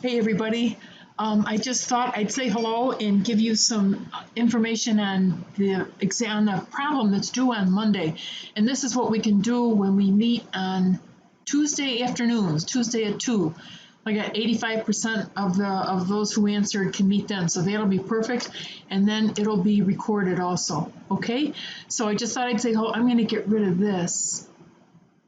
Hey everybody. I just thought I'd say hello and give you some information on the exam, the problem that's due on Monday. And this is what we can do when we meet on Tuesday afternoons, Tuesday at 2. I got 85% of those who answered can meet then, so that'll be perfect. And then it'll be recorded also. Okay? So I just thought I'd say hello. I'm going to get rid of this.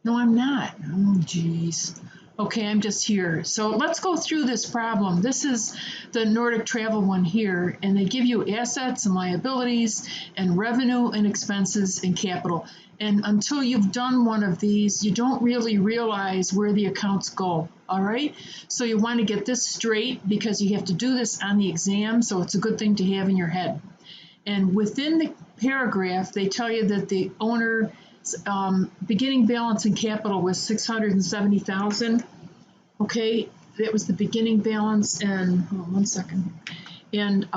No, I'm not. Oh, geez. Okay, I'm just here. So let's go through this problem. This is the Nordic Travel one here, and they give you assets and liabilities and revenue and expenses and capital. And until you've done one of these, you don't really realize where the accounts go, all right? So you want to get this straight because you have to do this on the exam, so it's a good thing to have in your head. And within the paragraph, they tell you that the owner beginning balance in capital was $670,000. Okay, that was the beginning balance, and hold on one second. And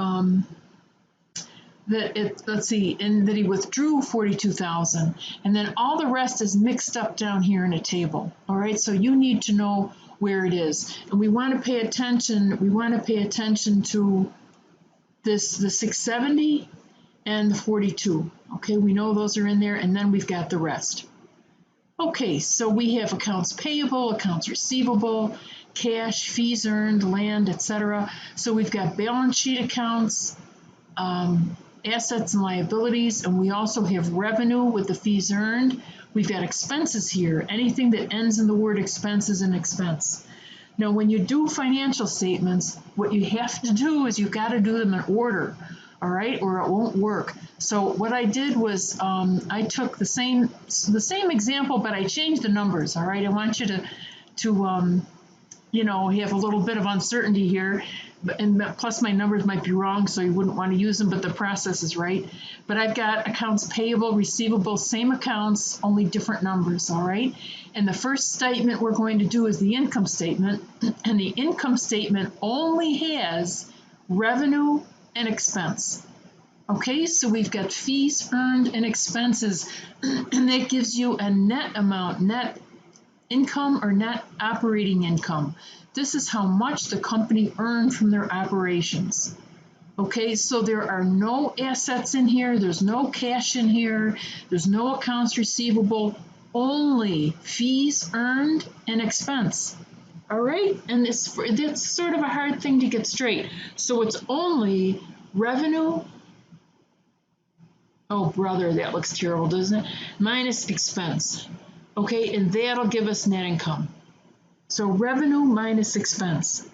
let's see, and that he withdrew $42,000, and then all the rest is mixed up down here in a table. All right, so you need to know where it is, and we want to pay attention. We want to pay attention to this, the 670 and the 42. Okay, we know those are in there, and then we've got the rest. Okay, so we have accounts payable, accounts receivable, cash, fees earned, land, etc. So we've got balance sheet accounts, assets and liabilities, and we also have revenue with the fees earned. We've got expenses here. Anything that ends in the word expense is an expense. Now, when you do financial statements, what you have to do is you've got to do them in order. All right, or it won't work. So what I did was I took the same example, but I changed the numbers. All right, I want you to you know, have a little bit of uncertainty here, and plus my numbers might be wrong, so you wouldn't want to use them, but the process is right. But I've got accounts payable, receivable, same accounts, only different numbers. All right, and the first statement we're going to do is the income statement, and the income statement only has revenue and expense. Okay, so we've got fees earned and expenses, and that gives you a net amount, net income or net operating income. This is how much the company earned from their operations. Okay, so there are no assets in here, there's no cash in here, there's no accounts receivable, only fees earned and expense. All right, and that's sort of a hard thing to get straight. So it's only revenue, oh brother, that looks terrible, doesn't it? Minus expense. Okay, and that'll give us net income. So revenue minus expense.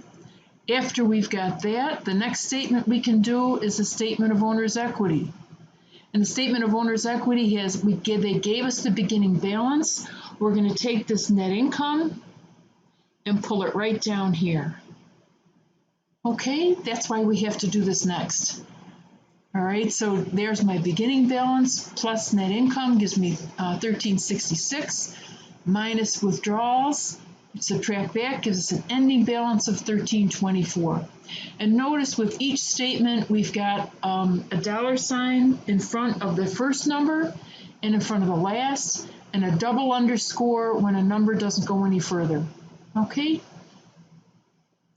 After we've got that, the next statement we can do is a statement of owner's equity. And the statement of owner's equity has, they gave us the beginning balance. We're going to take this net income and pull it right down here. Okay, that's why we have to do this next. All right, so there's my beginning balance plus net income gives me 1366 minus withdrawals. Subtract back gives us an ending balance of 1324. And notice with each statement we've got a dollar sign in front of the first number and in front of the last, and a double underscore when a number doesn't go any further. Okay,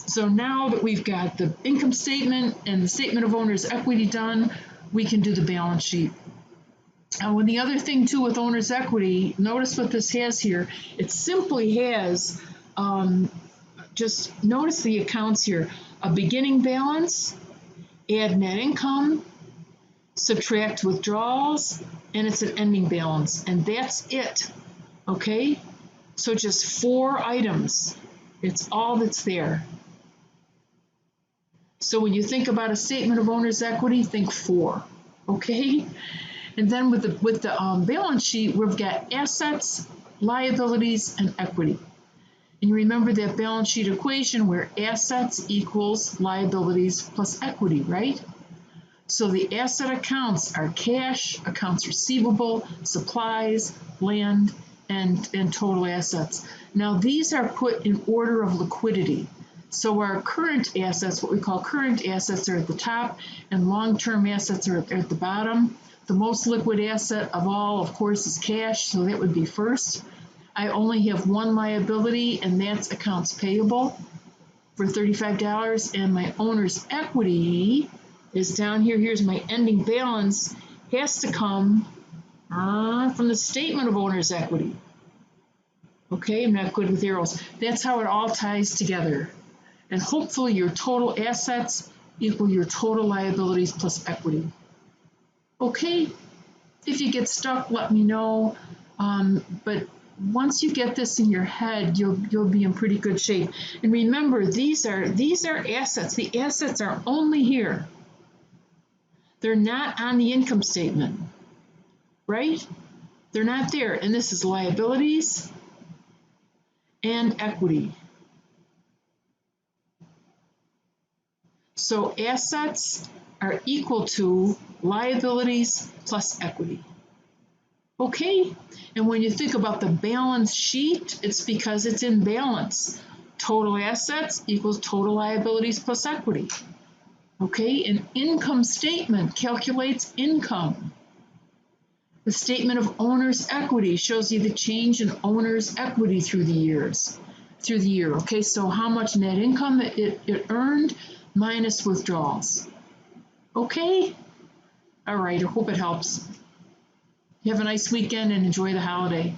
so now that we've got the income statement and the statement of owner's equity done, we can do the balance sheet. And the other thing too with owner's equity, notice what this has here. It simply has, just notice the accounts here, a beginning balance, add net income, subtract withdrawals, and it's an ending balance, and that's it. Okay, so just 4 items. It's all that's there. So when you think about a statement of owner's equity, think 4. Okay, and then with the balance sheet, we've got assets, liabilities, and equity. And you remember that balance sheet equation where assets equals liabilities plus equity, right? So the asset accounts are cash, accounts receivable, supplies, land, and total assets. Now these are put in order of liquidity. So our current assets, what we call current assets, are at the top, and long-term assets are at the bottom. The most liquid asset of all, of course, is cash, so that would be first. I only have one liability, and that's accounts payable. for $35, and my owner's equity is down here. Here's my ending balance, has to come from the statement of owner's equity. Okay, I'm not good with arrows. That's how it all ties together. And hopefully your total assets equal your total liabilities plus equity. Okay, if you get stuck, let me know. But once you get this in your head, you'll be in pretty good shape. And remember, these are assets. The assets are only here. They're not on the income statement, right? They're not there. And this is liabilities and equity. So assets are equal to liabilities plus equity. Okay, and when you think about the balance sheet, it's because it's in balance. Total assets equals total liabilities plus equity. Okay, an income statement calculates income. The statement of owner's equity shows you the change in owner's equity through the year. Okay, so how much net income it earned minus withdrawals. Okay, all right, I hope it helps. Have a nice weekend and enjoy the holiday.